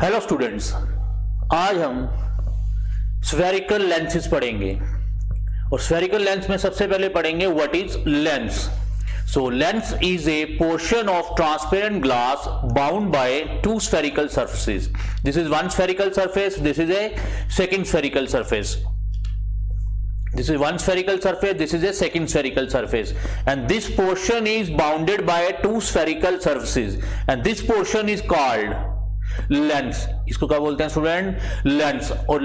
Hello students, आज हम spherical lenses पढ़ेंगे और स्फेरिकल लेंस में सबसे पहले पढ़ेंगे what is lens. So lens is a portion of transparent glass bound by two spherical surfaces. This is one spherical surface, this is a second spherical surface. This is one spherical surface, this is a second spherical surface, and this portion is bounded by two spherical surfaces, and this portion is called lens. इसको क्या बोलते हैं student? Lens. और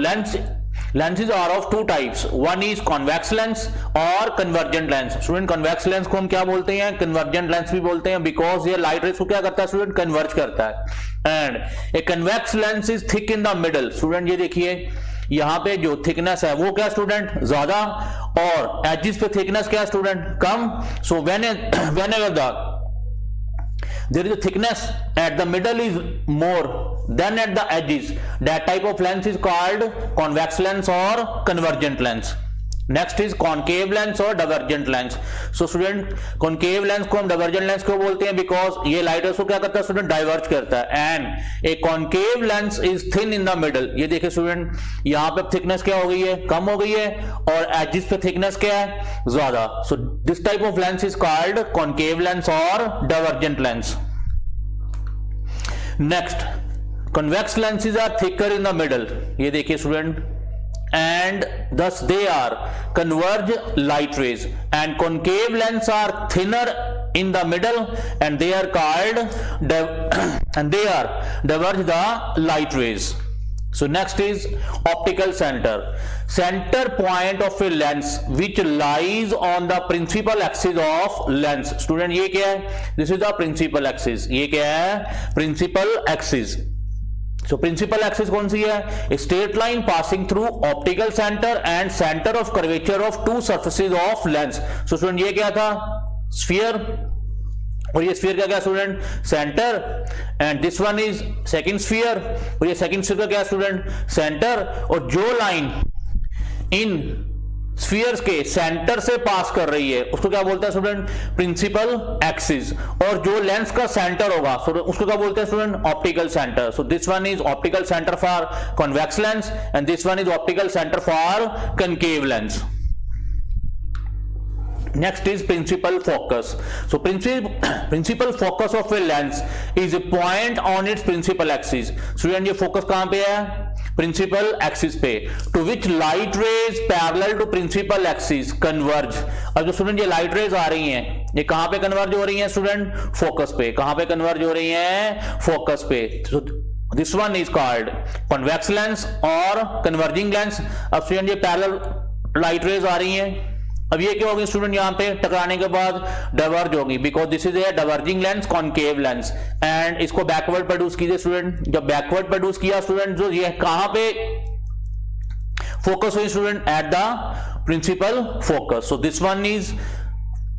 lenses are of two types. One is convex lens और convergent lens. Student convex lens को हम क्या बोलते हैं? convergent lens भी बोलते हैं, because ये light rays को क्या करता है स्टूडेंट? converge करता है। and a convex lens is thick in the middle. Student ये देखिए, यहां पे जो थिकनेस है वो क्या स्टूडेंट? ज्यादा, और एजेस पे थिकनेस क्या student? Come. So whenever there is a thickness at the middle is more than at the edges, that type of lens is called convex lens or convergent lens. Next is concave lens और divergent lens. So student, concave lens को हम divergent lens क्यों बोलते हैं? Because ये light rays को क्या करता है student? Diverge करता है। And a concave lens is thin in the middle. ये देखिए student, यहाँ पे thickness क्या हो गई है? कम हो गई है, और edges पे thickness क्या है? ज्यादा। So this type of lens is called concave lens or divergent lens. Next, convex lenses are thicker in the middle. ये देखिए student, and thus they are converge light rays, and concave lenses are thinner in the middle and they are called and they are diverge the light rays. So next is optical center point of a lens which lies on the principal axis of lens. Student ये क्या है? This is the principal axis. ये क्या है? Principal axis. So principal axis कौन सी है? A straight line passing through optical center and center of curvature of two surfaces of lens. So student ये क्या था? Sphere, और ये sphere का क्या student? Centre. and this one is second sphere, और ये second sphere का क्या स्टूडेंट? सेंटर। और जो लाइन इन स्फीयर्स के सेंटर से पास कर रही है उसको क्या बोलते हैं स्टूडेंट? Principal axis. और जो लेंस का सेंटर होगा उसको क्या बोलते हैं student? Optical centre. So this one is optical centre for convex lens and this one is optical centre for concave lens. Next is principal focus. So principal focus of a lens is a point on its principal axis. Student ये focus कहां पे है? Principal axis पे, to which light rays parallel to principal axis converge. अब जो student ये light rays आ रही हैं, ये कहां पे converge हो रही हैं स्टूडेंट? Focus पे। कहां पे converge हो रही हैं? Focus पे। So this one is called convex lens और converging lens. अब student ये parallel light rays आ रही हैं, अब ये क्या होगी स्टूडेंट? यहाँ पे टकराने के बाद डाइवर्ज होगी, because this is a diverging lens, concave lens. And इसको बैकवर्ड प्रोड्यूस कीजिए स्टूडेंट। जब बैकवर्ड प्रोड्यूस किया स्टूडेंट, जो ये कहां पे फोकस हुई student? At the principal focus. So this one is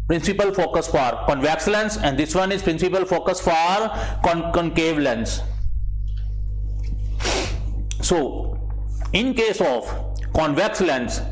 principal focus for convex lens and this one is principal focus for concave lens. So in case of convex lens,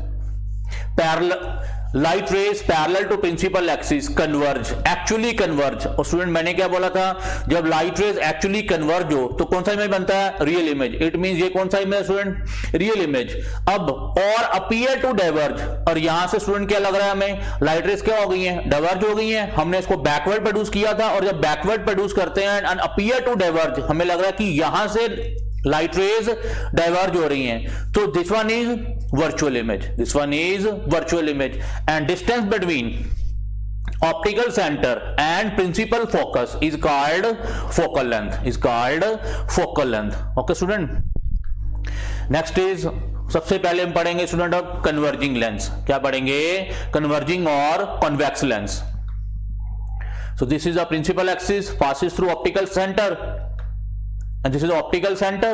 light rays parallel to principal axis converge, actually converge. और student मैंने क्या बोला था? जब light raise actually converge हो तो कौन सा इमेज बनता है? Real image. इट मींस ये कौन सा इमेज स्टूडेंट? Real image. अब और अपीयर टू डाइवर्ज, और यहां से स्टूडेंट क्या लग रहा है हमें? लाइट रेज क्या हो गई हैं? डाइवर्ज हो गई हैं। हमने इसको बैकवर्ड प्रोड्यूस किया था, और जब बैकवर्ड प्रोड्यूस करते हैं एंड अपीयर टू डाइवर्ज, हमें लग रहा है कि यहां से लाइट रेज डाइवर्ज हो रही हैं। तो this one is virtual image, this one is virtual image. And distance between optical centre and principal focus is called focal length, is called focal length. Okay student, next is, सबसे पहले हम पढ़ेंगे student अब converging lens. क्या पढ़ेंगे? Converging और convex lens. So this is the principal axis passes through optical center, and this is the optical center,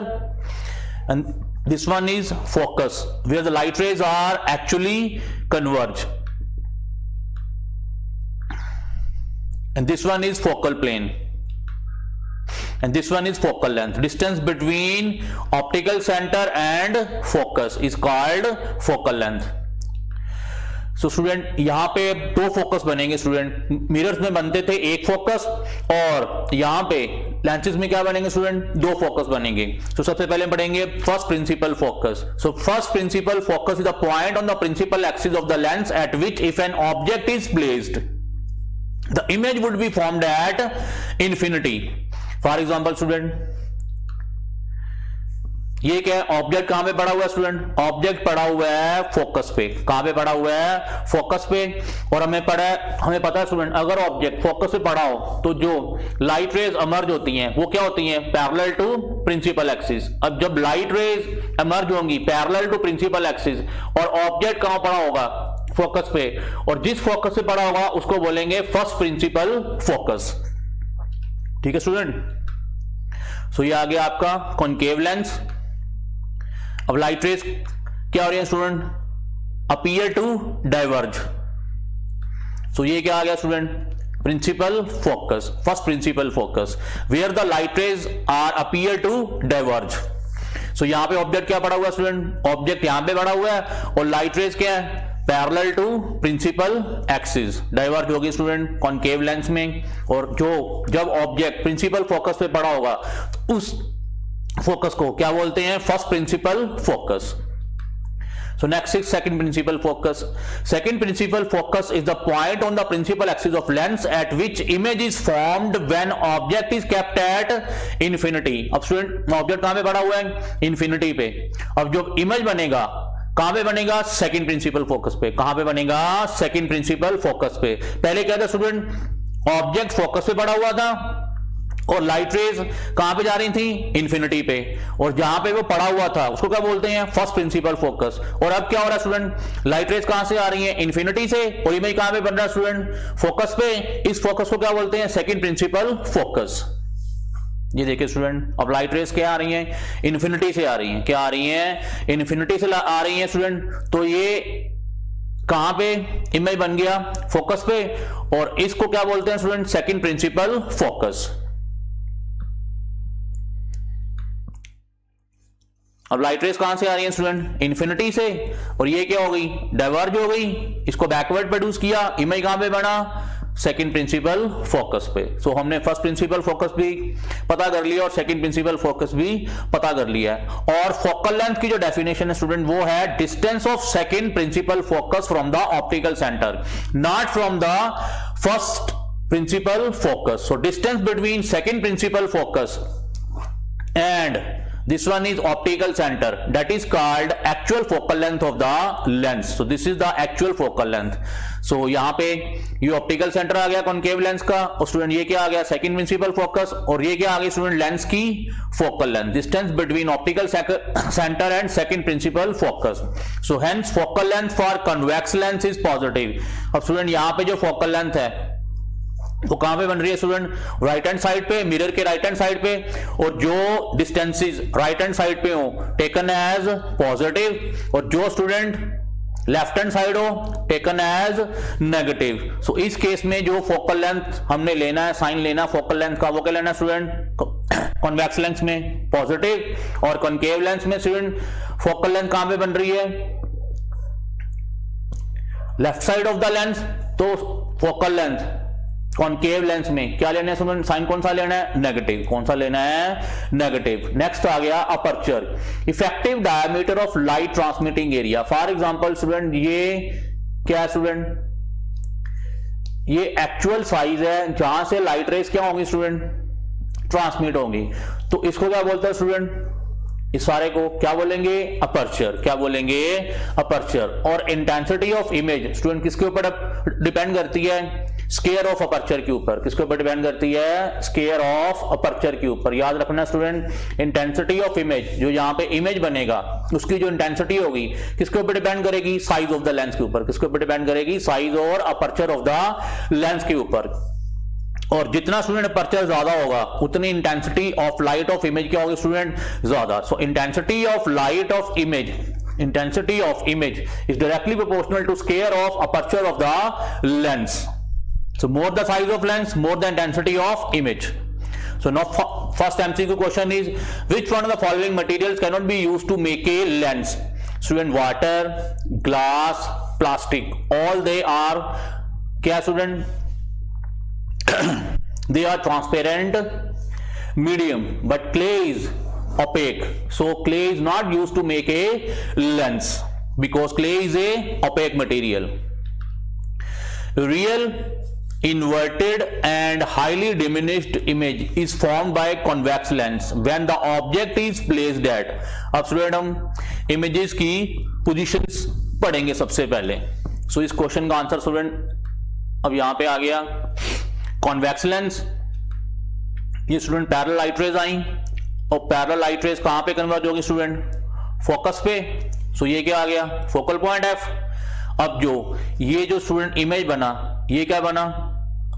and this one is focus where the light rays are actually converge, and this one is focal plane and this one is focal length. Distance between optical center and focus is called focal length. So student यहां पे दो focus बनेंगे student. Mirrors में बनते थे एक focus, और यहां पे लेंसेज में क्या बनेंगे स्टूडेंट, दो फोकस बनेंगे। तो सबसे पहले पढ़ेंगे first principal focus. So first principal focus is the point on the principal axis of the lens at which if an object is placed the image would be formed at infinity. For example student, ये क्या है, object कहां पे पड़ा हुआ है student, object पड़ा हुआ है फोकस पे। कहां पे पड़ा हुआ है, फोकस पे। और हमें पता है स्टूडेंट, अगर ऑब्जेक्ट फोकस पे पड़ा हो तो जो लाइट रेज इमर्ज होती हैं वो क्या होती हैं, पैरेलल टू प्रिंसिपल एक्सिस। अब जब लाइट रेज इमर्ज होंगी पैरेलल टू प्रिंसिपल एक्सिस और ऑब्जेक्ट कहां पड़ा होगा, फोकस पे, और जिस फोकस से पड़ा होगा उसको बोलेंगे फर्स्ट प्रिंसिपल फोकस। ठीक है स्टूडेंट। सो ये आ गया आपका कॉनकेव लेंस। अब लाइट रेज क्या हो रही है student, appear to diverge. So ये क्या आ गया student, principal focus, first principal focus where the light rays are appear to diverge. So यहां पे ऑब्जेक्ट क्या पड़ा हुआ है स्टूडेंट, ऑब्जेक्ट यहां पे पड़ा हुआ है और लाइट रेज क्या है, parallel to principal axis, diverge होगी स्टूडेंट कॉनकेव लेंस में। और जब ऑब्जेक्ट प्रिंसिपल फोकस पे पड़ा होगा उस फोकस को क्या बोलते हैं, first principal focus. So next is second principal focus. Second principal focus is the point on the principal axis of lens at which image is formed when object is kept at infinity. अब student object कहां पे पड़ा हुआ है, infinity पे। अब जो image बनेगा कहां पे बनेगा, सेकंड प्रिंसिपल फोकस पे। कहां पे बनेगा, सेकंड प्रिंसिपल फोकस पे। पहले क्या था स्टूडेंट, ऑब्जेक्ट फोकस पे पड़ा हुआ था और लाइट रेज कहां पे जा रही थी, इंफिनिटी पे, और जहां पे वो पड़ा हुआ था उसको क्या बोलते हैं, फर्स्ट प्रिंसिपल फोकस। और अब क्या हो रहा है स्टूडेंट, लाइट रेज कहां से आ रही है, इंफिनिटी से, और इमेज कहां पे बन रहा है स्टूडेंट, फोकस पे। इस फोकस को क्या बोलते हैं, सेकंड प्रिंसिपल फोकस। ये देखिए स्टूडेंट, अब लाइट रेज क्या आ रही है, इंफिनिटी से आ रही है। क्या आ रही है, इंफिनिटी से आ रही है स्टूडेंट। तो ये कहां पे इमेज बन गया, फोकस पे, और इसको क्या बोलते हैं स्टूडेंट, सेकंड प्रिंसिपल फोकस। अब लाइट रेज कहां से आ रही है स्टूडेंट, इंफिनिटी से, और ये क्या हो गई, डाइवर्ज हो गई, इसको बैकवर्ड प्रोड्यूस किया, इमेज कहां पे बना, सेकंड प्रिंसिपल फोकस पे। सो हमने फर्स्ट प्रिंसिपल फोकस भी पता कर लिया और सेकंड प्रिंसिपल फोकस भी पता कर लिया है। और फोकल लेंथ की जो डेफिनेशन है स्टूडेंट वो है distance of second principal focus from the optical centre, not from the first principal focus. So distance between second principal focus and this one is optical center, that is called actual focal length of the lens. So this is the actual focal length. So यहाँ पे ये optical centre आ गया concave lens का, और student ये क्या आ गया, सेकंड प्रिंसिपल फोकस, और ये क्या आ गया स्टूडेंट, लेंस की focal length, distance between optical centre and second principal focus. So hence focal length for convex lens is positive. अब स्टूडेंट यहाँ पे जो फोकल लेंथ है वो कहां पे बन रही है स्टूडेंट, राइट हैंड साइड पे, मिरर के राइट हैंड साइड पे, और जो डिस्टेंसेस राइट हैंड साइड पे हो टेकन एज पॉजिटिव, और जो स्टूडेंट लेफ्ट हैंड साइड हो टेकन एज नेगेटिव। सो इस केस में जो फोकल लेंथ हमने लेना है, साइन लेना फोकल लेंथ का, वो क्या लेना स्टूडेंट, कॉन्वेक्स लेंस में पॉजिटिव, और कॉनकेव लेंस में स्टूडेंट फोकल लेंथ कहां पे बन रही है, left side of the lens. तो फोकल लेंथ कॉनकेव लेंस में क्या लेना है स्टूडेंट, साइन कौन सा लेना है, नेगेटिव। कौन सा लेना है, नेगेटिव। नेक्स्ट आ गया aperture, effective diameter of light transmitting area. For example student ये क्या है स्टूडेंट, ये एक्चुअल साइज है जहां से लाइट रेज क्या होंगी स्टूडेंट, ट्रांसमिट होंगी। तो इसको क्या बोलते हैं स्टूडेंट, इस सारे को क्या बोलेंगे, अपर्चर। क्या बोलेंगे, अपर्चर। और इंटेंसिटी ऑफ इमेज स्टूडेंट किसके ऊपर डिपेंड करती है, स्केयर ऑफ अपर्चर के ऊपर। किसके ऊपर डिपेंड करती है, स्केयर ऑफ अपर्चर के ऊपर। याद रखना स्टूडेंट, इंटेंसिटी ऑफ इमेज, जो यहाँ पे इमेज बनेगा उसकी जो इंटेंसिटी होगी किसके ऊपर डिपेंड करेगी, साइज ऑफ द लेंस के ऊपर। किसके ऊपर डिपेंड करेगी, साइज और अपर्चर ऑफ द लेंस के ऊपर। और जितना स्टूडेंट अपर्चर ज्यादा होगा उतनी intensity of light of image क्या होगी स्टूडेंट, ज्यादा। सो intensity of light of image, intensity of image is directly proportional to scale of aperture of the lens. So more the size of lens, more the intensity of image. So now first MCQ question is, which one of the following materials cannot be used to make a lens? Student, water, glass, plastic, all they are क्या student they are transparent medium, but clay is opaque. So clay is not used to make a lens because clay is a opaque material. Real inverted and highly diminished image is formed by convex lens when the object is placed at. अब student हम images की positions पढ़ेंगे सबसे पहले. सो इस question का answer student अब यहां पे आ गया. कॉन्वेक्स लेंस, ये स्टूडेंट पैरेलल लाइट रेज आई और पैरेलल लाइट रेज कहां पे कन्वर्ज होगी स्टूडेंट? फोकस पे. सो ये क्या आ गया? Focal point F. अब जो ये जो स्टूडेंट इमेज बना, ये क्या बना?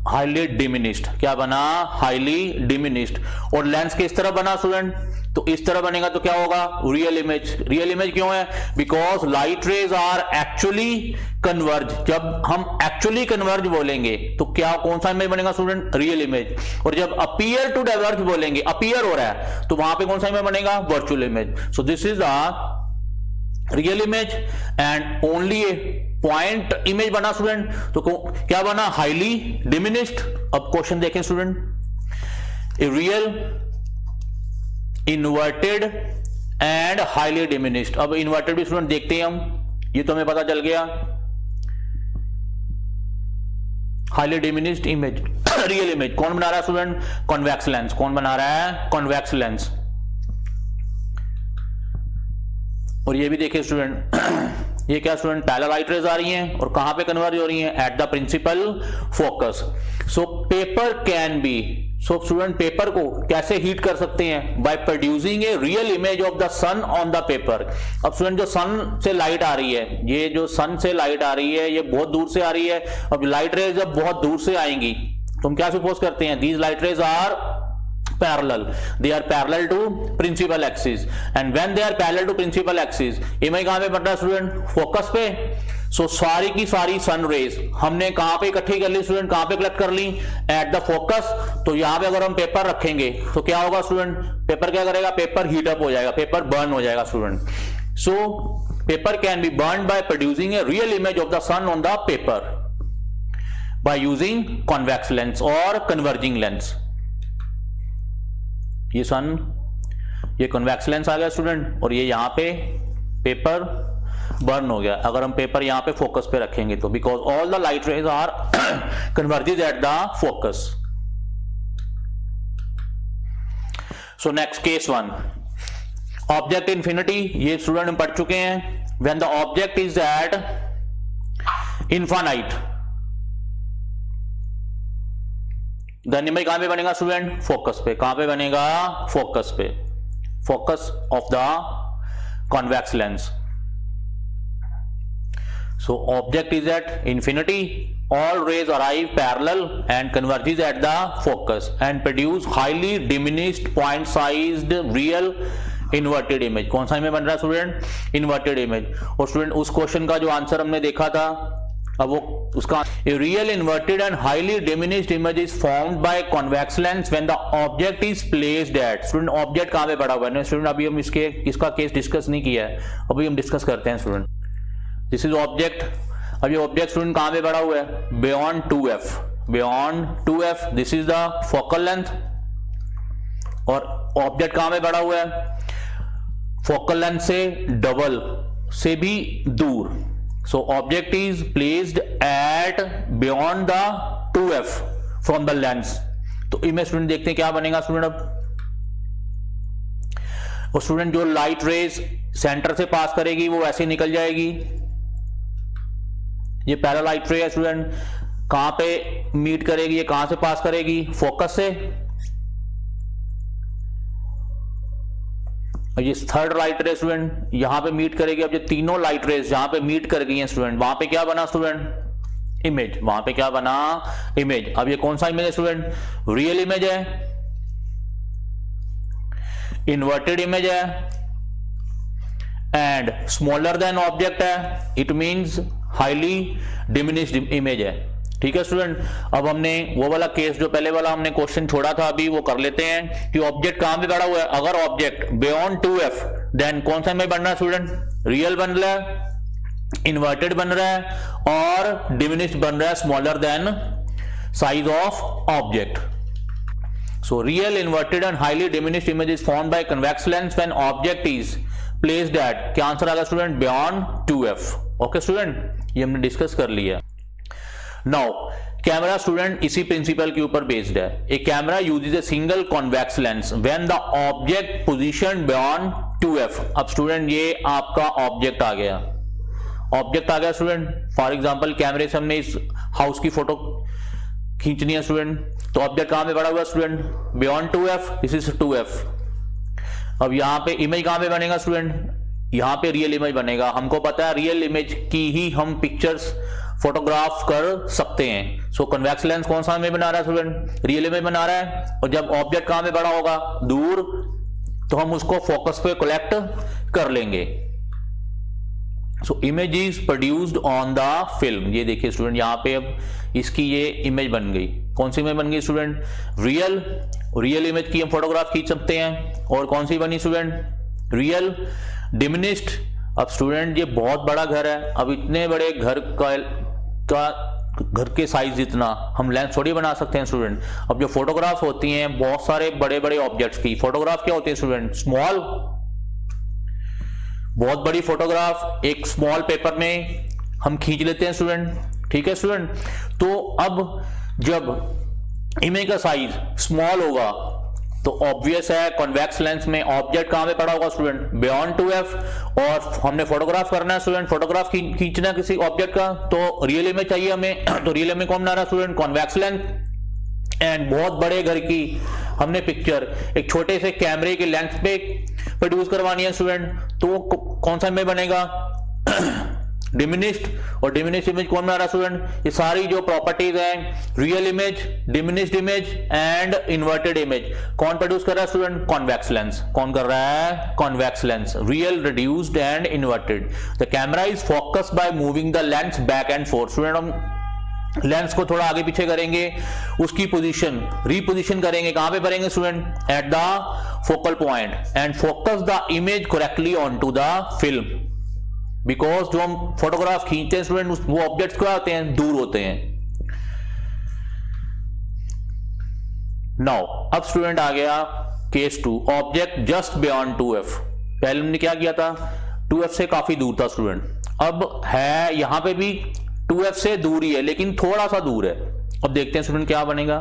Highly diminished. क्या बना? Highly diminished. और लेंस किस तरह बना स्टूडेंट? तो इस तरह बनेगा तो क्या होगा? Real image. रियल इमेज क्यों है? Because light rays are actually converge. जब हम एक्चुअली कन्वर्ज बोलेंगे तो क्या कौन सा इमेज बनेगा स्टूडेंट? Real image. और जब अपीयर टू डाइवर्ज बोलेंगे, अपीयर हो रहा है, तो वहां पे कौन सा इमेज बनेगा? Virtual image. So this is the real image and only A point image बना स्टूडेंट. तो क्या बना? Highly diminished. अब क्वेश्चन देखें student. A real inverted and highly diminished. अब इन्वर्टेड भी स्टूडेंट देखते हैं हम, ये तो हमें पता चल गया. Highly diminished image, real image कौन बना रहा है स्टूडेंट? Convex lens. कौन बना रहा है? Convex lens. और ये भी देखिए स्टूडेंट, ये क्या स्टूडेंट? पैरेलल लाइट रेज आ रही हैं और कहां पे कन्वर्ज हो रही हैं? At the principal focus. So paper can be. So student paper को कैसे हीट कर सकते हैं? By producing a real image of the sun on the paper. अब स्टूडेंट जो सन से लाइट आ रही है, ये जो सन से लाइट आ रही है, ये बहुत दूर से आ रही है. अब लाइट रेज जब बहुत दूर से आएंगी तो हम क्या सपोज करते हैं? These light rays are parallel. They are parallel to principal axis, and when they are parallel to principal axis, image कहां पे पड़ रहा है स्टूडेंट? फोकस पे. सो सारी की सारी सन रेज हमने कहां पे इकट्ठी कर ली स्टूडेंट? कहां पे कलेक्ट कर ली? Eight the focus. तो यहां पे अगर हम पेपर रखेंगे तो क्या होगा स्टूडेंट? पेपर क्या करेगा? पेपर हीट अप हो जाएगा, पेपर बर्न हो जाएगा student. So paper can be burn by producing a real image of the sun on the paper by using convex lens और कन्वर्जिंग लेंस. ये सन, ये convex lens आ गया student, और ये यहां पे पेपर बर्न हो गया. अगर हम पेपर यहां पे फोकस पे रखेंगे तो because all the light rays are converges at the focus. So next case 1, object infinity. ये स्टूडेंट हम पढ़ चुके हैं. When the object is at infinite, then image कहां पे बनेगा स्टूडेंट? फोकस पे. कहां पे बनेगा? फोकस पे. Focus of the convex lens. So object is at infinity, all rays arrive parallel and converges at the focus and produce highly diminished point sized real inverted image. कौन सा image बन रहा है स्टूडेंट? Inverted image. और student उस question का जो answer हमने देखा था, अब वो उसका real inverted and highly diminished image is formed by convex lens when the object is placed at. Student object कहां पे पड़ा हुआ है स्टूडेंट? अभी हम इसका केस डिस्कस नहीं किया है, अभी हम डिस्कस करते हैं स्टूडेंट. This is object. अब ये ऑब्जेक्ट स्टूडेंट कहां पे पड़ा हुआ है? Beyond 2f. Beyond 2f. This is the focal length. और ऑब्जेक्ट कहां पे पड़ा हुआ है? फोकल लेंथ से डबल से भी दूर. So object is placed at beyond the 2f from the lens. तो इमेज स्टूडेंट देखते हैं क्या बनेगा स्टूडेंट. अब वो स्टूडेंट जो लाइट रेज सेंटर से पास करेगी वो ऐसे निकल जाएगी. ये पैरेलल लाइट रे है स्टूडेंट, कहां पे मीट करेगी? ये कहां से पास करेगी? फोकस से. ये थर्ड लाइट रे स्टूडेंट यहां पे मीट करेगी. अब ये तीनों लाइट रेज जहां पे मीट कर गई हैं स्टूडेंट, वहां पे क्या बना स्टूडेंट? इमेज. वहां पे क्या बना? इमेज. अब ये कौन सा इमेज है स्टूडेंट? रियल इमेज है, इन्वर्टेड इमेज है एंड स्मॉलर देन ऑब्जेक्ट है. It means highly diminished image है. ठीक है स्टूडेंट. अब हमने वो वाला केस जो पहले वाला हमने क्वेश्चन छोड़ा था अभी वो कर लेते हैं कि ऑब्जेक्ट कहां पे पड़ा हुआ है. अगर ऑब्जेक्ट बियॉन्ड 2f देन कौन सा इमेज बन रहा है स्टूडेंट? रियल बन रहा है, इन्वर्टेड बन रहा है और डिमिनिश्ड बन रहा है, smaller than size of object. So real, inverted and highly diminished image is formed by convex lens when object is placed at, क्या आंसर आ गया student, beyond 2f. Okay student, ये हमने डिस्कस कर लिया. नाउ कैमरा स्टूडेंट इसी principle के ऊपर based है. A camera uses a single convex lens when the object position beyond 2f. अब स्टूडेंट ये आपका ऑब्जेक्ट आ गया, ऑब्जेक्ट आ गया स्टूडेंट. फॉर एग्जांपल कैमरे से हमने इस हाउस की फोटो खींचनी है स्टूडेंट, तो ऑब्जेक्ट कहां पे पड़ा हुआ student, beyond 2f, this is 2f. अब यहां पे इमेज कहां पे बनेगा स्टूडेंट, यहां पे रियल इमेज बनेगा. हमको पता है रियल इमेज की ही हम पिक्चर्स फोटोग्राफ कर सकते हैं. सो कन्वेक्स लेंस कौन सा इमेज बना रहा है स्टूडेंट, रियल इमेज बना रहा है. और जब ऑब्जेक्ट कहां पे बड़ा होगा, दूर, तो हम उसको फोकस पे कलेक्ट कर लेंगे. So image is produced on the film. ये देखिए स्टूडेंट, यहां पे अब इसकी ये इमेज बन गई. कौन सी इमेज बन गई स्टूडेंट, रियल. रियल इमेज की हम फोटोग्राफ खींच सकते हैं. और कौन सी बनी स्टूडेंट, रियल. डिमिनिश्ड, अब स्टूडेंट ये बहुत बड़ा घर है, अब इतने बड़े घर घर के साइज जितना हम लेंस थोड़ी बना सकते हैं स्टूडेंट. अब जो फोटोग्राफ होती हैं बहुत सारे बड़े बड़े ऑब्जेक्ट्स की फोटोग्राफ क्या होती है स्टूडेंट, स्मॉल. बहुत बड़ी फोटोग्राफ एक स्मॉल पेपर में हम खींच लेते हैं स्टूडेंट. ठीक है स्टूडेंट. तो अब जब इमेज का साइज स्मॉल होगा तो ऑब्वियस है कॉन्वेक्स लेंस में ऑब्जेक्ट कहां पे पड़ा होगा स्टूडेंट, बियॉन्ड 2f. और हमने फोटोग्राफ करना है स्टूडेंट, फोटोग्राफ खींचना किसी ऑब्जेक्ट का, तो रियल इमेज चाहिए हमें. तो रियल इमेज कौन बना रहा है स्टूडेंट, कॉन्वेक्स लेंस. एंड बहुत बड़े घर की हमने पिक्चर एक छोटे से कैमरे के लेंस पे प्रोड्यूस करवानी है स्टूडेंट, तो कौन सा इमेज बनेगा, डिमिनिश्ड. और डिमिनिश्ड इमेज कौन बना रहा है स्टूडेंट, ये सारी जो प्रॉपर्टीज हैं, real image, diminished image and inverted image, कौन प्रोड्यूस कर रहा है स्टूडेंट, कॉन्वेक्स लेंस. कौन कर रहा है, convex lens. Real, reduced and inverted. The camera is focused by moving the lens back and fourth. Student हम लेंस को थोड़ा आगे पीछे करेंगे, उसकी पोजीशन रीपोजिशन करेंगे. कहां पे करेंगे student, at the focal point, and focus the image correctly on to the film. Because जो हम फोटोग्राफ खींचते हैं स्टूडेंट वो ऑब्जेक्ट्स क्या होते हैं, दूर होते हैं. नाउ अब स्टूडेंट आ गया case 2, object just beyond 2f. पहले हमने क्या किया था, 2f से काफी दूर था स्टूडेंट. अब है यहां पे भी 2f से दूर ही है लेकिन थोड़ा सा दूर है. अब देखते हैं स्टूडेंट क्या बनेगा.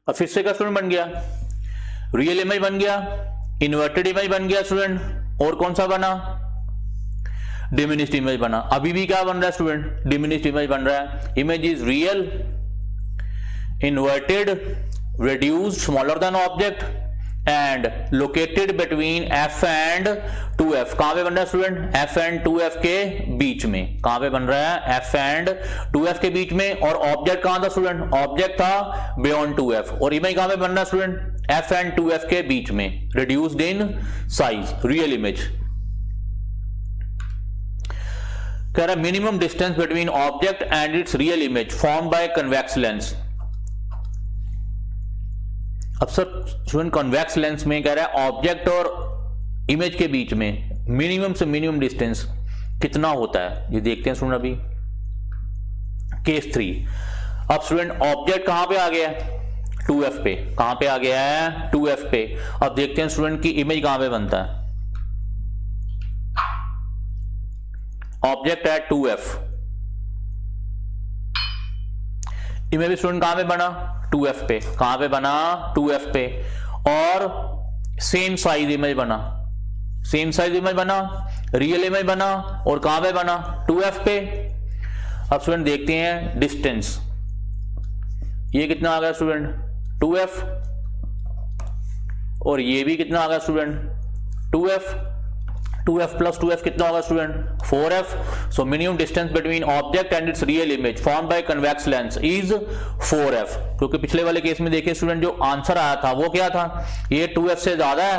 अब फिर से का स्टूडेंट बन गया, रियल इमेज बन गया, इन्वर्टेड इमेज बन गया स्टूडेंट, और कौन सा बना, डिमिनिश्ड इमेज बना. अभी भी क्या बन रहा है स्टूडेंट, डिमिनिश्ड इमेज बन रहा है. Image is real, inverted, reduced, smaller than object and located between f and 2f. कहां पे बन रहा है स्टूडेंट, f and 2f के बीच में. कहां पे बन रहा है, f and 2f के बीच में. और ऑब्जेक्ट कहां था स्टूडेंट, ऑब्जेक्ट था beyond 2f. और इमेज कहां पे बन रहा है स्टूडेंट, f and 2f के बीच में, reduced in size, real image. कह रहा है minimum distance between object and it's real image form by convex lens. अब सर स्टूडेंट कॉन्वेक्स लेंस में कह रहा है ऑब्जेक्ट और इमेज के बीच में मिनिमम से मिनिमम डिस्टेंस कितना होता है, ये देखते हैं स्टूडेंट. अभी केस 3. अब स्टूडेंट ऑब्जेक्ट कहां पे आ गया, 2f पे. कहां पे आ गया है, 2f पे. अब देखते हैं स्टूडेंट की इमेज कहां पे बनता है. ऑब्जेक्ट है 2f, इमेज भी स्टूडेंट कहां पे बना, 2f पे. कहां पे बना, 2f पे. और सेम साइज इमेज बना, सेम साइज इमेज बना, रियल इमेज बना. और कहां पे बना, 2f पे. अब स्टूडेंट देखते हैं डिस्टेंस, ये कितना आ गया स्टूडेंट, 2f. और ये भी कितना आ गया student, 2f. 2f plus 2f कितना होगा student, 4f. So minimum distance between object and it's real image form by convex lens is 4f. क्योंकि पिछले वाले केस में देखिए स्टूडेंट जो आंसर आया था वो क्या था, ये 2f से ज्यादा है.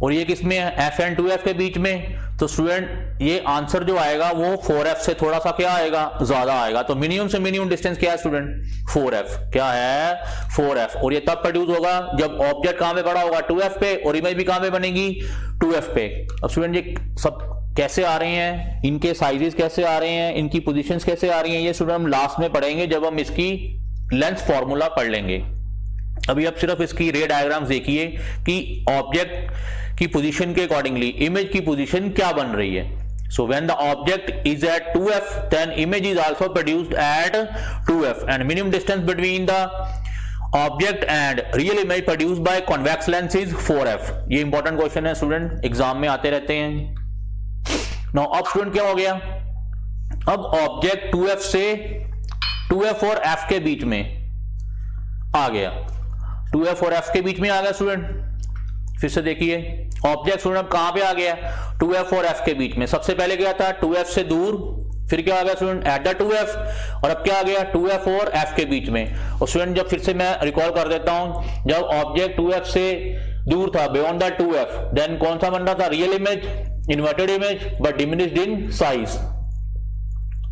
और ये किस में है, f एंड 2f के बीच में। तो स्टूडेंट ये आंसर जो आएगा वो 4f से थोड़ा सा क्या आएगा, ज्यादा आएगा। तो मिनिमम से मिनिमम डिस्टेंस क्या है स्टूडेंट, 4f। क्या है, 4f। और ये तब प्रोड्यूस होगा जब ऑब्जेक्ट कहां पे पड़ा होगा, 2f पे, और इमेज भी कहां पे बनेगी, 2f पे। अब स्टूडेंट ये सब कैसे आ रहे हैं, इनके साइजेस कैसे आ रहे हैं, इनकी पोजीशंस कैसे आ रही हैं, ये स्टूडेंट हम लास्ट में पढ़ेंगे जब हम इसकी लेंथ फॉर्मूला पढ़ लेंगे। अभी आप सिर्फ इसकी रे डायग्राम्स देखिए कि ऑब्जेक्ट की पोजीशन के अकॉर्डिंगली इमेज की पोजीशन क्या बन रही है। So when the object is at 2f then image is also produced at 2f and minimum distance between the object and real image produced by convex lens is 4f। ये important question है student, exam में आते रहते हैं। Now अब student क्या हो गया, अब ऑब्जेक्ट 2f से 2f और f के बीच में आ गया, 2f और f के बीच में आ गया स्टूडेंट। फिर से देखिए ऑब्जेक्ट स्टूडेंट कहां पे आ गया, 2f और f के बीच में। सबसे पहले क्या था, 2f से दूर, फिर क्या आ गया स्टूडेंट, एट द 2f, और अब क्या आ गया, 2f और f के बीच में। और स्टूडेंट जब फिर से मैं रिकॉल कर देता हूं, जब ऑब्जेक्ट 2f से दूर था, बियॉन्ड द 2f, देन कौन सा बन रहा था, real image, inverted image but diminished in size.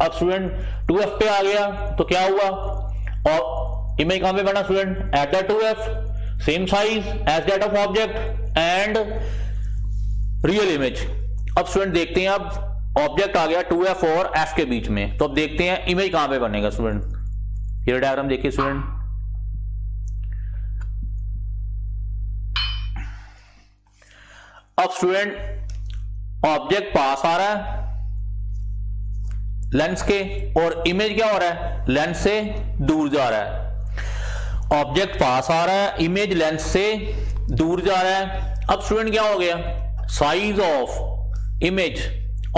अब स्टूडेंट 2f पे आ गया तो क्या हुआ, और इमेज कहां पे बना student, at the 2f, same size as that of object and real image. अब स्टूडेंट देखते हैं, अब ऑब्जेक्ट आ गया 2f और f के बीच में, तो अब देखते हैं इमेज कहां पे बनेगा स्टूडेंट। ये डायग्राम देखिए स्टूडेंट, अब स्टूडेंट ऑब्जेक्ट पास आ रहा है लेंस के, और इमेज क्या हो रहा है, लेंस से दूर जा रहा है। ऑब्जेक्ट पास आ रहा है, इमेज लेंस से दूर जा रहा है। अब स्टूडेंट क्या हो गया, साइज ऑफ इमेज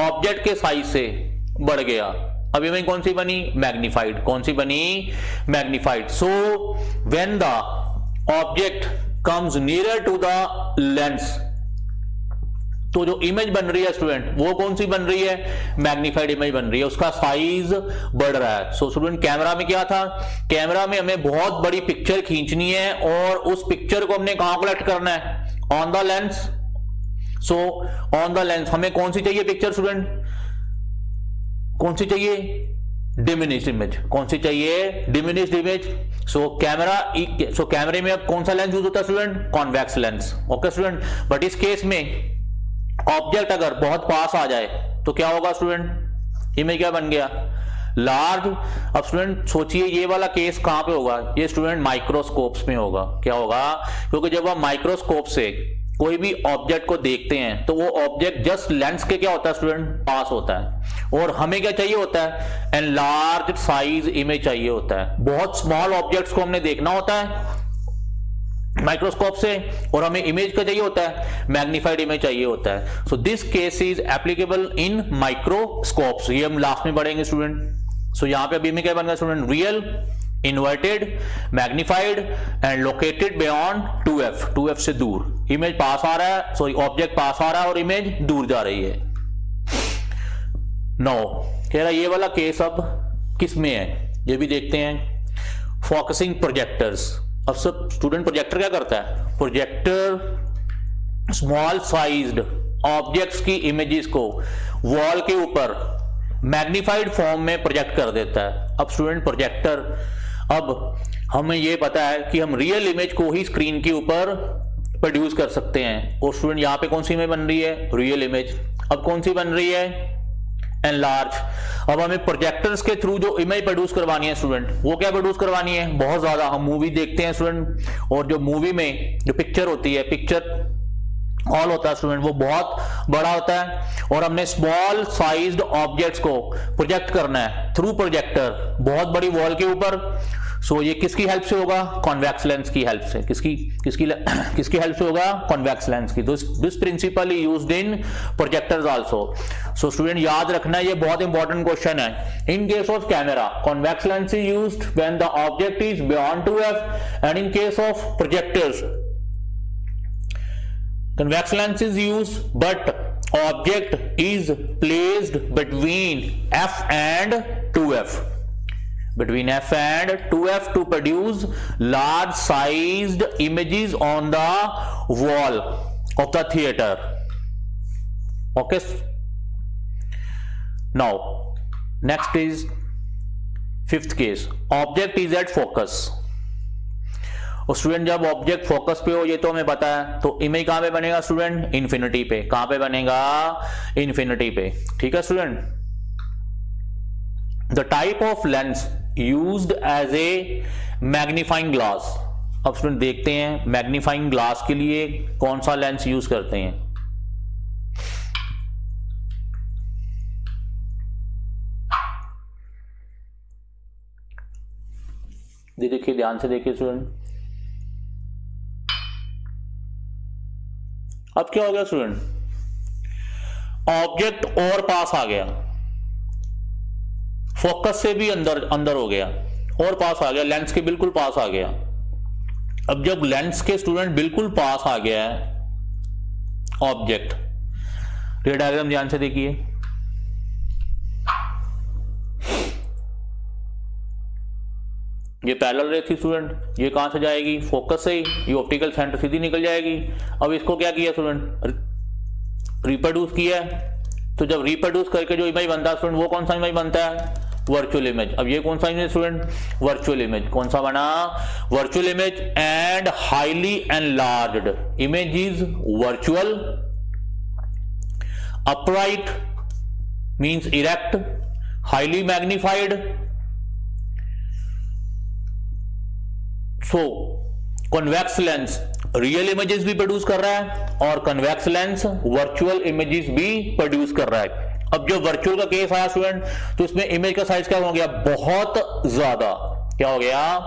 ऑब्जेक्ट के साइज से बढ़ गया। अब इमेज कौन सी बनी, मैग्नीफाइड। कौन सी बनी, magnified. So when the object comes nearer to the lens, तो जो इमेज बन रही है स्टूडेंट वो कौन सी बन रही है, मैग्नीफाइड इमेज बन रही है, उसका साइज बढ़ रहा है। सो स्टूडेंट कैमरा में क्या था, कैमरा में हमें बहुत बड़ी पिक्चर खींचनी है और उस पिक्चर को हमने कहां कलेक्ट करना है, on the lens. So on the lens हमें कौन सी चाहिए पिक्चर स्टूडेंट, कौन सी चाहिए, डिमिनिश्ड इमेज। कौन सी चाहिए, डिमिनिश्ड इमेज। सो कैमरे में अब कौन सा लेंस यूज होता है student, convex lens. Okay student, but इस केस में ऑब्जेक्ट अगर बहुत पास आ जाए तो क्या होगा स्टूडेंट, इमेज क्या बन गया, लार्ज। अब स्टूडेंट सोचिए ये वाला केस कहां पे होगा, ये स्टूडेंट माइक्रोस्कोप्स में होगा। क्या होगा, क्योंकि जब हम माइक्रोस्कोप से कोई भी ऑब्जेक्ट को देखते हैं तो वो ऑब्जेक्ट जस्ट लेंस के क्या होता है स्टूडेंट, पास होता है, और हमें क्या चाहिए होता है, एनलार्ज साइज इमेज चाहिए होता है। बहुत स्मॉल ऑब्जेक्ट्स को हमने देखना होता है माइक्रोस्कोप से, और हमें इमेज का चाहिए होता है, मैग्नीफाइड इमेज चाहिए होता है। So this case is applicable in microscopes. ये हम लास्ट में पढ़ेंगे स्टूडेंट। सो यहां पे अभी में क्या बन गया student, real, inverted, magnified and located beyond 2f, 2f से दूर। इमेज पास आ रहा है, सॉरी ऑब्जेक्ट पास आ रहा है और इमेज दूर जा रही है। नो कह रहा ये वाला केस अब किस में है, ये भी देखते हैं। Focusing projectors. अब सब स्टूडेंट प्रोजेक्टर क्या करता है, प्रोजेक्टर स्मॉल साइज्ड ऑब्जेक्ट्स की इमेजेस को वॉल के ऊपर मैग्नीफाइड फॉर्म में प्रोजेक्ट कर देता है। अब स्टूडेंट प्रोजेक्टर, अब हमें यह पता है कि हम रियल इमेज को ही स्क्रीन के ऊपर प्रोड्यूस कर सकते हैं, और स्टूडेंट यहां पे कौन सी इमेज बन रही है, रियल इमेज। अब कौन सी बन रही है, एनलार्ज। अब हमें प्रोजेक्टर्स के थ्रू जो इमेज प्रोड्यूस करवानी है स्टूडेंट, वो क्या प्रोड्यूस करवानी है, बहुत ज्यादा। हम मूवी देखते हैं स्टूडेंट, और जो मूवी में जो पिक्चर होती है, पिक्चर हॉल होता है स्टूडेंट, वो बहुत बड़ा होता है, और हमने स्मॉल साइज्ड ऑब्जेक्ट्स को प्रोजेक्ट करना है थ्रू प्रोजेक्टर बहुत बड़ी वॉल के ऊपर। सो ये किसकी हेल्प से होगा, कॉन्वेक्स लेंस की हेल्प से। किसकी हेल्प से होगा, कॉन्वेक्स लेंस की। This principle is used in projectors also. So student याद रखना, ये बहुत इंपॉर्टेंट क्वेश्चन है। इन case of camera, convex lens is used when the object is beyond 2f, and in case of projectors convex lens is used, but object is placed between f and 2f, between f and 2f to produce large sized images on the wall. of the theater. Okay, now next is fifth case, object is at focus. और student जब object focus पे हो, ये तो हमें पता है, तो इमेज कहां पे बनेगा स्टूडेंट? इन्फिनिटी पे। कहां पे बनेगा? इन्फिनिटी पे। ठीक है student. The type of lens used as a magnifying glass. अब स्टूडेंट देखते हैं मैग्नीफाइंग ग्लास के लिए कौन सा लेंस यूज करते हैं। देखिए, ध्यान से देखिए स्टूडेंट। अब क्या हो गया स्टूडेंट? ऑब्जेक्ट और पास आ गया, फोकस से भी अंदर हो गया, और पास आ गया, लेंस के बिल्कुल पास आ गया। अब जब लेंस के स्टूडेंट बिल्कुल पास आ गया है ऑब्जेक्ट, ये डायग्राम ध्यान से देखिए। ये पैरेलल रे थी स्टूडेंट, ये कहां से जाएगी? फोकस से ही, ये ऑप्टिकल सेंटर सीधी निकल जाएगी। अब इसको क्या किया स्टूडेंट? रिप्रोड्यूस किया है। तो जब रिप्रोड्यूस करके जो इमेज बनता है स्टूडेंट, वो कौन सा इमेज बनता है? Virtual image. अब ये कौन सा इमेज स्टूडेंट? Virtual image. कौन सा बना? Virtual image. And highly enlarged image is virtual, upright means erect, highly magnified. So convex lens real images भी प्रोड्यूस कर रहा है, और कन्वेक्स लेंस वर्चुअल इमेजेस भी प्रोड्यूस कर रहा है। अब जो वर्चुअल का केस आया स्टूडेंट, तो इसमें इमेज का साइज क्या हो गया? बहुत ज्यादा। क्या हो गया?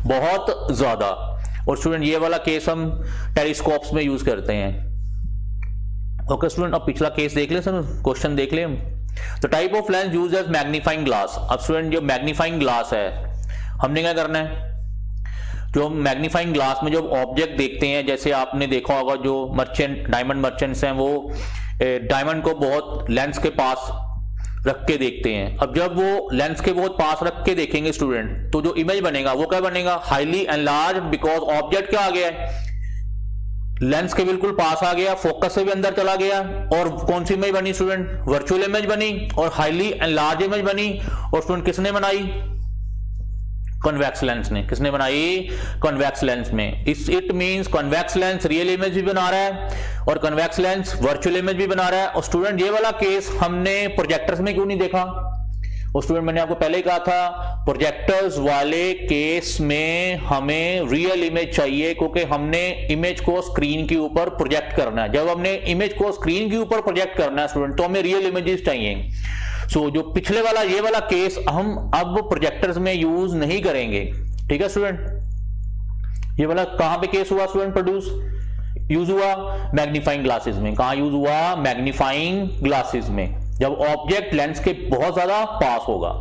बहुत ज्यादा। और स्टूडेंट ये वाला केस हम टेलीस्कोप्स में यूज करते हैं। ओके स्टूडेंट, अब पिछला केस देख ले सर, क्वेश्चन देख ले हम। तो type of lens use as magnifying glass. अब स्टूडेंट जो मैग्नीफाइंग ग्लास है, हमने क्या करना है? जो मैग्नीफाइंग ग्लास में जो ऑब्जेक्ट देखते हैं, जैसे आपने देखा होगा जो मर्चेंट, डायमंड मर्चेंट्स हैं, वो डायमंड को बहुत लेंस के पास रख के देखते हैं। अब जब वो लेंस के बहुत पास रख के देखेंगे स्टूडेंट, तो जो इमेज बनेगा वो क्या बनेगा? हाईली एनलार्ज, बिकॉज ऑब्जेक्ट क्या आ गया है? लेंस के बिल्कुल पास आ गया, फोकस से भी अंदर चला गया, और कौन सी इमेज बनी स्टूडेंट? वर्चुअल इमेज बनी, और हाईली एनलार्ज इमेज बनी। और स्टूडेंट किसने बनाई? कॉन्वेक्स लेंस ने। किसने बनाई? कॉन्वेक्स लेंस में। It means convex lens real image भी बना रहा है, और कॉन्वेक्स लेंस वर्चुअल इमेज भी बना रहा है। और स्टूडेंट ये वाला केस हमने प्रोजेक्टर्स में क्यों नहीं देखा? और स्टूडेंट मैंने आपको पहले ही कहा था, प्रोजेक्टर्स वाले केस में हमें रियल इमेज चाहिए, क्योंकि हमने इमेज को स्क्रीन के ऊपर प्रोजेक्ट करना है। जब हमने इमेज को स्क्रीन के ऊपर प्रोजेक्ट करना है स्टूडेंट, तो हमें रियल इमेजेस चाहिए। सो जो पिछले वाला ये वाला केस हम अब प्रोजेक्टर्स में यूज नहीं करेंगे। ठीक है स्टूडेंट। ये वाला कहां पे केस हुआ स्टूडेंट? प्रोड्यूस यूज हुआ मैग्नीफाइंग ग्लासेस में। कहां यूज हुआ? मैग्नीफाइंग ग्लासेस में, जब ऑब्जेक्ट लेंस के बहुत ज्यादा पास होगा।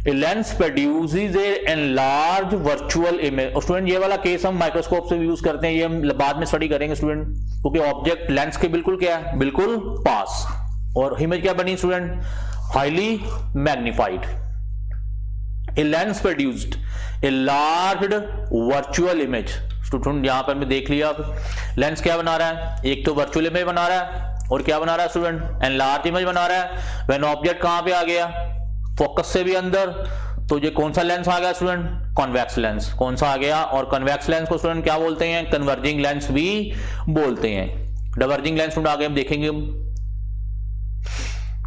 A lens produces a enlarged virtual image। Student ये वाला केस हम माइक्रोस्कोप से भी यूज करते हैं, ये हम बाद में स्टडी करेंगे स्टूडेंट, क्योंकि ऑब्जेक्ट लेंस के बिल्कुल क्या है? बिल्कुल पास, और इमेज क्या बनी student? Highly magnified. A lens produced a large virtual image. Student यहां पर मैं देख लिया, अब लेंस क्या बना रहा है? एक तो वर्चुअल इमेज बना रहा है, और क्या बना रहा है स्टूडेंट? एनलार्ज इमेज बना रहा है। व्हेन ऑब्जेक्ट कहां पे आ गया? फोकस से भी अंदर, तो ये कौन सा लेंस आ गया स्टूडेंट? Convex lens. कौन सा आ गया? और कॉन्वेक्स लेंस को स्टूडेंट क्या बोलते हैं? कन्वर्जिंग लेंस भी बोलते हैं। डाइवर्जिंग लेंस स्टूडेंट आगे हम देखेंगे।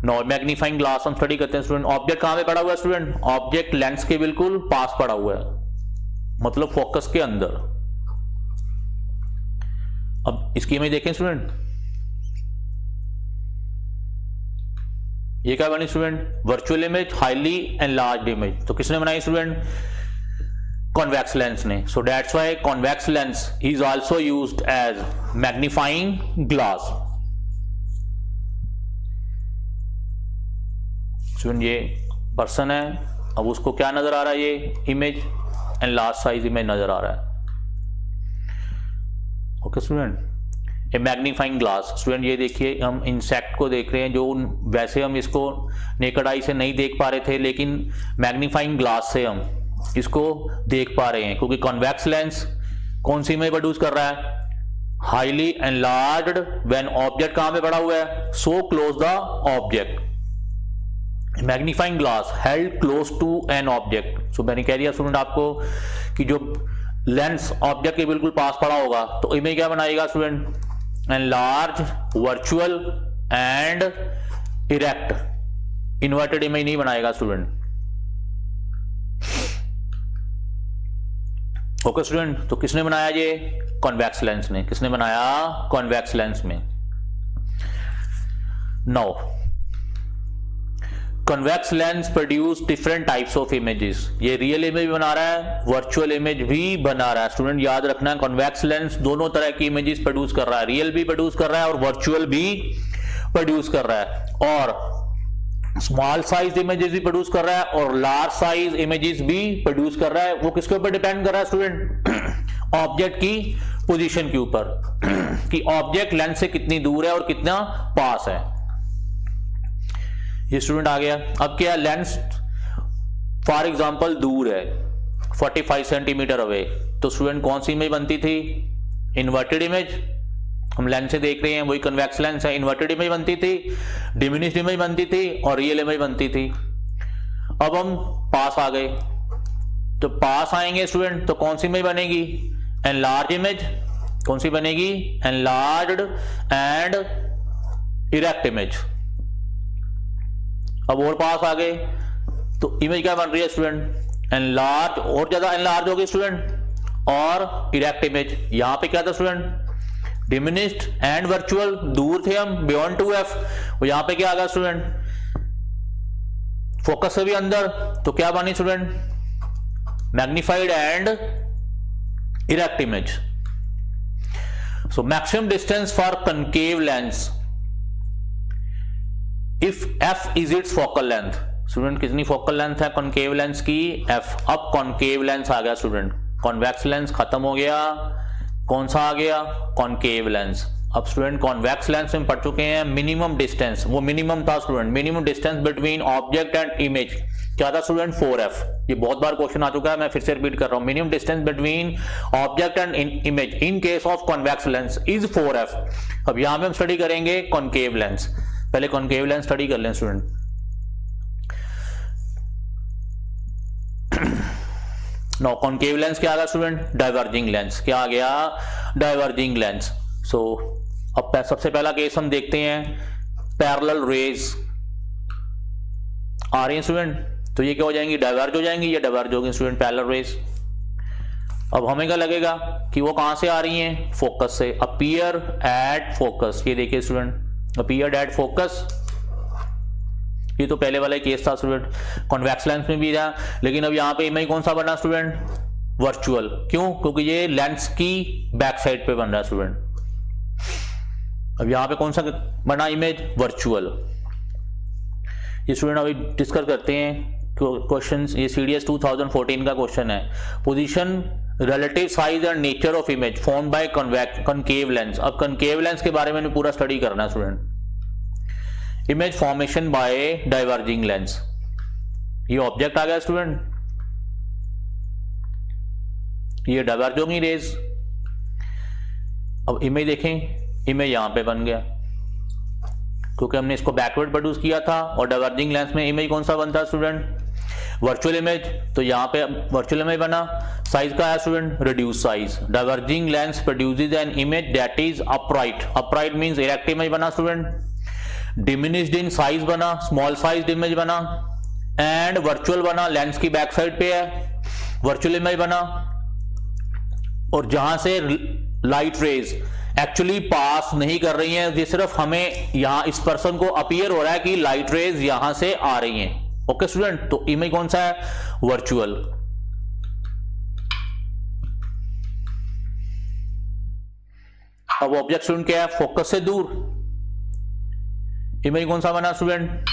नो मैग्नीफाइंग ग्लास हम स्टडी करते हैं स्टूडेंट। ऑब्जेक्ट कहां पे पड़ा हुआ है स्टूडेंट? ऑब्जेक्ट लेंस के बिल्कुल पास पड़ा हुआ है, मतलब फोकस के अंदर। अब इसकी इमेज देखें स्टूडेंट, ये क्या बनी student? Virtual image, highly enlarged image. तो किसने बनाई स्टूडेंट? कॉन्वेक्स लेंस ने। So that's why convex lens is also used as magnifying glass. Student ये पर्सन है, अब उसको क्या नजर आ रहा है? ये image, and large size image नजर आ रहा है। Okay student, a magnifying glass. Student ये देखिए, हम इंसेक्ट को देख रहे हैं, जो वैसे हम इसको नेकेड आई से नहीं देख पा रहे थे, लेकिन मैग्नीफाइंग ग्लास से हम इसको देख पा रहे हैं, क्योंकि कॉन्वेक्स लेंस कौन सी इमेज प्रोड्यूस कर रहा है? हाईली एनलार्ज्ड व्हेन ऑब्जेक्ट कहां पे पड़ा हुआ है, so close the object. Magnifying glass held close to an object. So मैंने कह दिया स्टूडेंट आपको कि जो लेंस ऑब्जेक्ट के बिल्कुल पास पड़ा होगा तो इमेज क्या बनाएगा student, enlarge, virtual and erect. Inverted image नहीं बनाएगा स्टूडेंट। ओके स्टूडेंट, तो किसने बनाया ये, कॉन्वेक्स लेंस ने। किसने बनाया, कॉन्वेक्स लेंस में। Now convex lens produce different types of images. ये रियल इमेज भी बना रहा है, वर्चुअल इमेज भी बना रहा है। स्टूडेंट याद रखना है, कॉन्वेक्स लेंस दोनों तरह की इमेजेस प्रोड्यूस कर रहा है, रियल भी प्रोड्यूस कर रहा है और वर्चुअल भी प्रोड्यूस कर रहा है, और स्मॉल साइज इमेजेस भी प्रोड्यूस कर रहा है और लार्ज साइज इमेजेस भी प्रोड्यूस कर रहा है। वो किसके ऊपर डिपेंड कर रहा है स्टूडेंट, ऑब्जेक्ट की पोजीशन के ऊपर कि ऑब्जेक्ट लेंस से कितनी दूर है और कितना पास है। ये स्टूडेंट आ गया। अब क्या, लेंस फॉर एग्जांपल दूर है 45 सेंटीमीटर अवे, तो स्टूडेंट कौन सी इमेज बनती थी, इन्वर्टेड इमेज। हम लेंस से देख रहे हैं, वही कन्वेक्स लेंस है, इन्वर्टेड इमेज बनती थी, डिमिनिश्ड इमेज बनती थी और रियल इमेज बनती थी। अब हम पास आ गए, तो पास आएंगे स्टूडेंट तो कौन सी इमेज बनेगी, एनलार्ज इमेज। कौन सी बनेगी, एनलार्ज्ड एंड इरेक्ट इमेज। अब और पास आ गए तो इमेज क्या बन रही है स्टूडेंट, एनलार्ज, और ज्यादा एनलार्ज हो गई स्टूडेंट, और इरेक्ट इमेज। यहां पे क्या था स्टूडेंट, डिमिनिश्ड एंड वर्चुअल, दूर थे हम बियॉन्ड 2f, और यहां पे क्या आ गया स्टूडेंट, फोकस से भी अंदर, तो क्या बनी student, magnified and erect image. So maximum distance for concave lens if f is it's focal length. Student कितनी फोकल लेंथ है कॉनकेव लेंस की, f। अब कॉनकेव लेंस आ गया स्टूडेंट, कॉन्वेक्स लेंस खत्म हो गया, कौन सा आ गया, कॉनकेव लेंस। अब स्टूडेंट कॉन्वेक्स लेंस में पढ़ चुके हैं मिनिमम डिस्टेंस, वो मिनिमम था student, minimum distance between object and image क्या था स्टूडेंट, 4f। ये बहुत बार क्वेश्चन आ चुका है, मैं फिर से रिपीट कर रहा हूं, minimum distance between object and image in case of convex lens is 4f। अब यहां पे हम स्टडी करेंगे कॉनकेव लेंस। पहले कॉनकेव लेंस स्टडी कर लें स्टूडेंट। नो कॉनकेव लेंस क्या आ गया स्टूडेंट, डाइवर्जिंग लेंस। क्या आ गया, डाइवर्जिंग लेंस। सो अब सबसे पहला केस हम देखते हैं, पैरेलल रेज आ रही हैं स्टूडेंट, तो ये क्या हो जाएंगी, डाइवर्ज हो जाएंगी, ये डाइवर्ज होगी स्टूडेंट, पैरेलल रेज। अब हमें क्या लगेगा कि वो कहां से आ रही हैं, फोकस से। अपीयर एट फोकस, ये देखिए स्टूडेंट, अपीयर्ड एट फोकस। ये तो पहले वाला केस था स्टूडेंट, कॉन्वेक्स लेंस में भी था, लेकिन अब यहां पे इमेज कौन सा बना स्टूडेंट, वर्चुअल। क्यों, क्योंकि ये लेंस की बैक साइड पे बन रहा है स्टूडेंट। अब यहां पे कौन सा बना इमेज, वर्चुअल। ये स्टूडेंट अभी डिस्कस करते हैं क्वेश्चन, ये CDS 2014 का क्वेश्चन है, position, relative size and nature of image form by concave lens. अब कॉनकेव लेंस के बारे में पूरा स्टडी करना है student. Image formation by diverging lens, ये ऑब्जेक्ट आ गया स्टूडेंट, ये डाइवर्ज होगी रेज। अब इमेज देखें, इमेज यहां पे बन गया क्योंकि हमने इसको बैकवर्ड प्रोड्यूस किया था, और डाइवर्जिंग लेंस में इमेज कौन सा बनता है स्टूडेंट, वर्चुअल इमेज। तो यहां पे वर्चुअल इमेज बना, साइज का है student, reduce size. Diverging lens produces an image that is upright, upright means erect image बना स्टूडेंट, डिमिनिश्ड इन साइज बना, स्मॉल साइज इमेज बना, एंड वर्चुअल बना, लेंस की बैक साइड पे है, वर्चुअल इमेज बना। और जहां से लाइट रेज एक्चुअली पास नहीं कर रही हैं, ये सिर्फ हमें यहां इस पर्सन को अपीयर हो रहा है कि लाइट रेज यहां से आ रही हैं। ओके स्टूडेंट, तो इमेज कौन सा है, वर्चुअल। अब ऑब्जेक्ट स्टूडेंट क्या है, फोकस से दूर, इमेज कौन सा बना स्टूडेंट,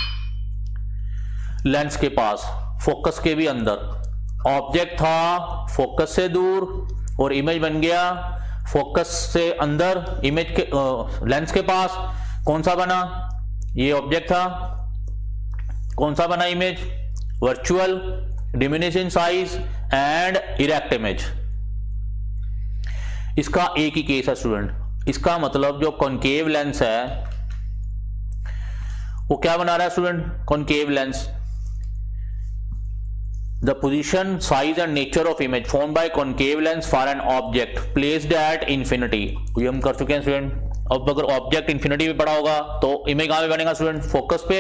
लेंस के पास, फोकस के भी अंदर। ऑब्जेक्ट था फोकस से दूर और इमेज बन गया फोकस से अंदर, इमेज के लेंस के पास। कौन सा बना, ये ऑब्जेक्ट था, कौन सा बना image, virtual, diminish in size and erect image. इसका एक ही केस है स्टूडेंट, इसका मतलब जो कॉनकेव लेंस है वो क्या बना रहा है student, concave lens. The position, size and nature of image formed by concave lens for an object placed at infinity, ये हम कर चुके हैं स्टूडेंट। अब अगर ऑब्जेक्ट इंफिनिटी पे पड़ा होगा तो इमेज कहां पे बनेगा स्टूडेंट, फोकस पे।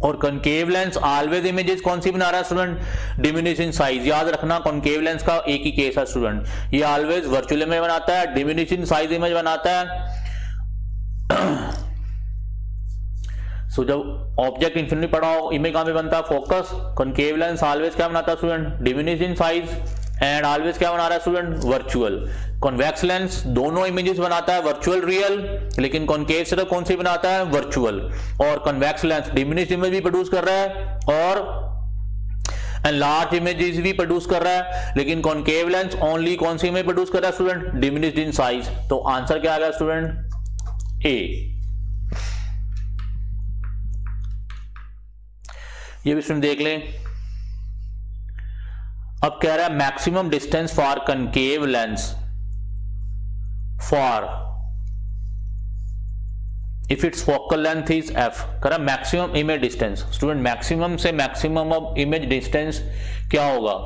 और कॉनकेव लेंस ऑलवेज इमेजेस कौन सी बना रहा है स्टूडेंट, डिमिनिश इन साइज। याद रखना कॉनकेव लेंस का एक ही केस है स्टूडेंट, ये ऑलवेज वर्चुअल इमेज बनाता है, डिमिनिश इन साइज इमेज बनाता है। तो जब ऑब्जेक्ट इंफिनिटी पड़ा हो इमेज कहां पे बनता है, फोकस। कॉनकेव लेंस ऑलवेज क्या बनाता है student, diminish in size, and always क्या बना रहा है स्टूडेंट, वर्चुअल। कॉन्वेक्स लेंस दोनों इमेजेस बनाता है, वर्चुअल रियल, लेकिन कॉनकेव सिर्फ कौन सी बनाता है, वर्चुअल। और कॉन्वेक्स लेंस डिमिनिश इमेज भी प्रोड्यूस कर रहा है और लार्ज इमेजेस भी प्रोड्यूस कर रहा है, लेकिन कॉनकेव लेंस ओनली कौन सी इमेज प्रोड्यूस कर रहा है स्टूडेंट, डिमिनिश्ड इन साइज। तो आंसर क्या आ गया स्टूडेंट, ए। ये भी स्टूडेंट देख लें। अब कह रहा है maximum distance for concave lens for if it's focal length is F. कह रहा है maximum image distance. Student maximum से मैक्सिमम ऑफ इमेज डिस्टेंस क्या होगा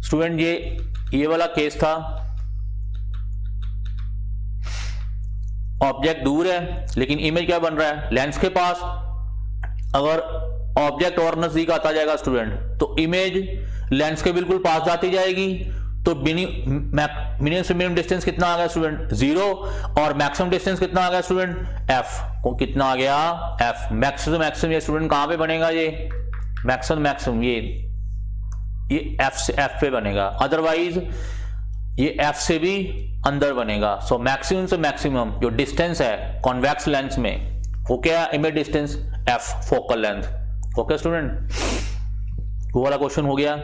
स्टूडेंट, ये वाला केस था, ऑब्जेक्ट दूर है लेकिन इमेज क्या बन रहा है, लेंस के पास। अगर ऑब्जेक्ट और नजदीक आता जाएगा स्टूडेंट तो इमेज लेंस के बिल्कुल पास जाती जाएगी, तो मिनिमम से मिनिमम डिस्टेंस कितना आ गया स्टूडेंट, 0। और मैक्सिमम डिस्टेंस कितना आ गया स्टूडेंट, f को कितना आ गया, f। मैक्सिमम मैक्सिमम ये स्टूडेंट कहां पे बनेगा, ये मैक्सिमम मैक्सिमम ये f से f पे बनेगा, अदरवाइज ये f से भी अंदर बनेगा। सो मैक्सिमम से मैक्सिमम जो डिस्टेंस है कॉन्वेक्स लेंस में वो क्या है, image distance f, focal length. Okay student, वो वाला क्वेश्चन हो गया।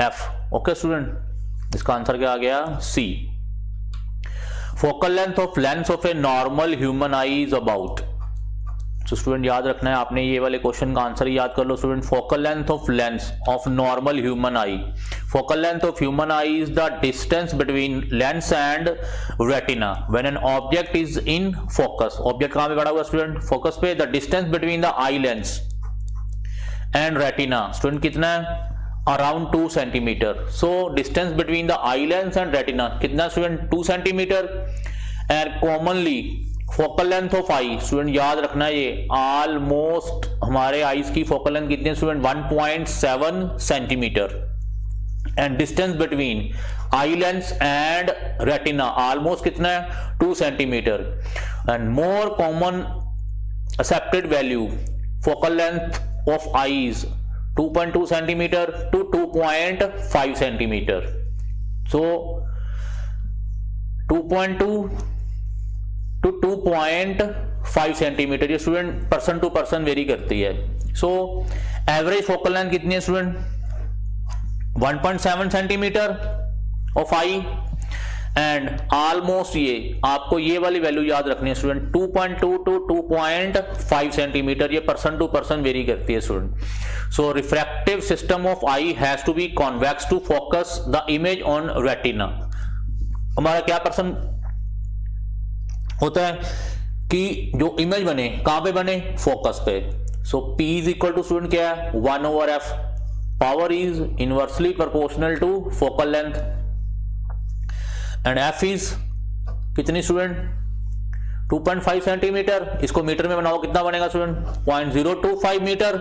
F। ओके स्टूडेंट, इसका आंसर क्या आ गया, C। Focal length of a normal human eye is about. तो स्टूडेंट याद रखना है आपने, ये वाले क्वेश्चन का आंसर याद कर लो student. Focal length of normal human eye. Focal length of human eye is the distance between lens and retina when an object is in focus. Object कहां पे पड़ा हुआ स्टूडेंट, फोकस पे। The distance between the eye lens and retina student कितना है, around 2 centimetre. So distance between the eye lens and retina कितना student, 2 centimetre. And commonly focal length of I student याद रखना, ये ऑलमोस्ट हमारे eyes की focal length कितनी है student, 1.7 centimetre. And distance between eye lens and retina almost कितना है, 2 centimetre. And more common accepted value focal length of eyes 2.2 centimetre to 2.5 centimetre. So 2.2 to 2.5 centimetre, ये student person to person vary करती है। So average focal length कितनी है student, 1.7 centimetre of eye. And almost ये आपको ये वाली value याद रखनी है स्टूडेंट, 2.2 टू 2.5 सेंटीमीटर, ये पर्सन टू पर्सन वेरी करती है student. So refractive system of eye has to be convex to focus the image on retina. हमारा क्या पर्सन होता है कि जो इमेज बने कहां पे बने, फोकस पे। So P is equal to student क्या है, 1/f। Power is inversely proportional to focal length. And f is कितनी स्टूडेंट, 2.5 सेंटीमीटर। इसको मीटर में बनाओ कितना बनेगा स्टूडेंट, 0.025 मीटर।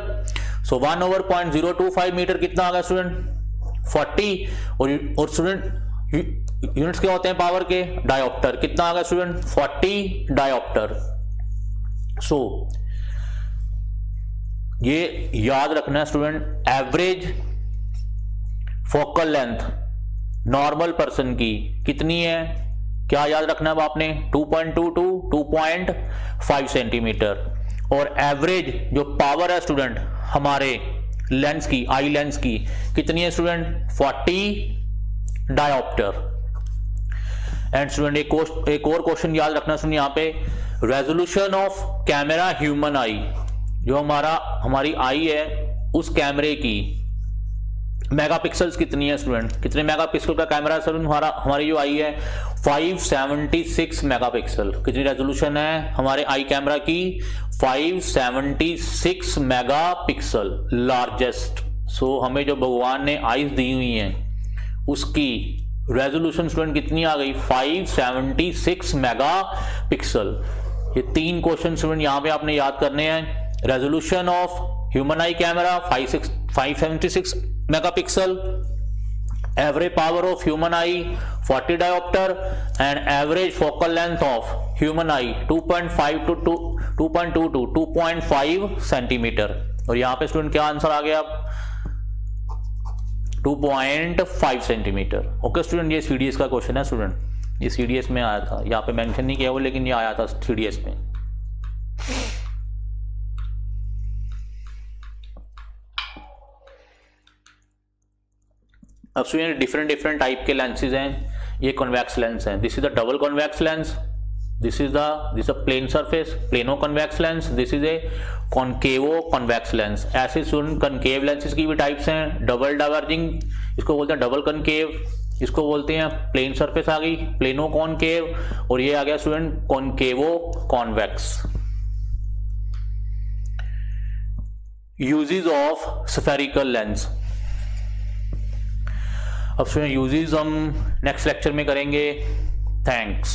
सो 1/0.025 मीटर कितना आ गया स्टूडेंट, 40। और स्टूडेंट यूनिट्स क्या होते हैं पावर के, डायोप्टर। कितना आ गया स्टूडेंट, 40 डायोप्टर। सो ये याद रखना है student, average focal length normal person की कितनी है, क्या याद रखना है आपने, 2.2 टू 2.5 सेंटीमीटर। और एवरेज जो पावर है स्टूडेंट हमारे लेंस की, आई लेंस की कितनी है स्टूडेंट, 40 डायोप्टर। एंड स्टूडेंट एक और क्वेश्चन याद रखना सुनिए यहाँ पे, रेजोल्यूशन ऑफ कैमरा ह्यूमन आई, जो हमारी आई है उस कैमरे की मेगापिक्सल्स कितनी है स्टूडेंट, कितने मेगापिक्सल का कैमरा सर हमारी जो आई है 576 मेगापिक्सल। कितनी रेजोल्यूशन है हमारे आई कैमरा की 576 मेगापिक्सल, लार्जेस्ट। सो हमें जो भगवान ने आईज दी हुई हैं उसकी रेजोल्यूशन स्टूडेंट कितनी आ गई 576 मेगापिक्सल। ये 3 क्वेश्चन स्टूडेंट यहां पे आपने याद करने हैं। Resolution of human I camera 576 megapixel, average power of human eye 40 diopter and average focal length of human eye 2.5 to 2.2 to 2.5 centimetre. और यहां पे स्टूडेंट क्या आंसर आ गया 2.5 सेंटीमीटर। ओके स्टूडेंट, ये सीडीएस का क्वेश्चन है स्टूडेंट, ये सीडीएस में आया था, यहाँ पे मेंशन नहीं किया वो लेकिन ये आया था सीडीएस में। अब स्टूडेंट डिफरेंट टाइप के लेंसेज हैं। ये कॉन्वेक्स लेंस है, this is the double convex lens, this is plane surface plano convex lens, this is a concavo convex lens. ऐसे स्टूडेंट कॉनकेव लेंसेज की भी टाइप्स हैं, डबल डाइवर्जिंग इसको बोलते हैं डबल कॉनकेव, इसको बोलते हैं प्लेन सरफेस आ गई प्लेनो कॉनकेव, और ये आ गया student कॉनकेवो convex. Uses of spherical lens. अब स्टूडेंट यूजेस हम नेक्स्ट लेक्चर में करेंगे। थैंक्स।